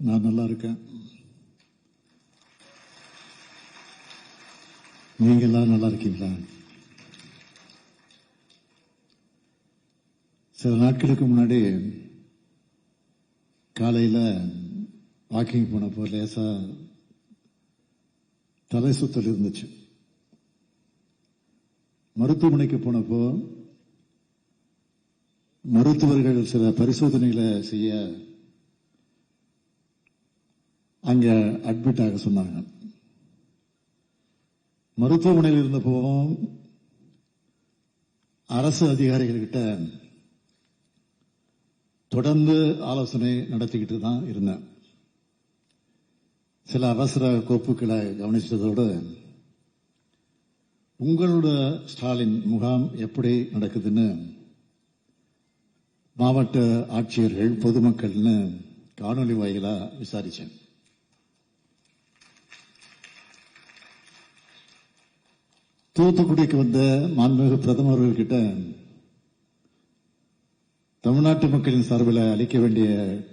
நான் நல்லா இருக்கேன். நீங்க எல்லாம் நல்லா இருக்கீங்களா? சில நாட்களுக்கு முன்னாடி காலையில் வாக்கிங் போனப்போ லேசா தலை சுத்தல் இருந்துச்சு. மருத்துவமனைக்கு போனப்போ மருத்துவர்கள் சில பரிசோதனைகளை செய்ய அங்க அட்மிட் ஆக சொன்னாங்க. மருத்துவமனையில் இருந்தப்போ அரசு அதிகாரிகள்கிட்ட தொடர்ந்து ஆலோசனை நடத்திக்கிட்டு தான் இருந்தேன். சில அவசர கோப்புகளை கவனிச்சதோடு உங்களோட ஸ்டாலின் முகாம் எப்படி நடக்குதுன்னு மாவட்ட ஆட்சியர்கள் பொதுமக்கள்னு காணொலி வாயிலா விசாரிச்சேன். தூத்துக்குடிக்கு வந்த மாண்புமிகு பிரதமர் அவர்கள்கிட்ட தமிழ்நாட்டு மக்களின் சார்பில் அளிக்க வேண்டிய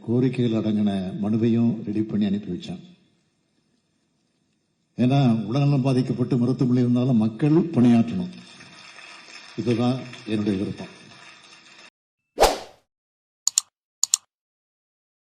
கோரிக்கைகள் அடங்கின மனுவையும் ரெடி பண்ணி அனுப்பி வச்சான். ஏன்னா உடல்நலம் பாதிக்கப்பட்டு மருத்துவமனை இருந்தாலும் மக்கள் பணியாற்றணும். இதுதான் என்னுடைய விருப்பம்.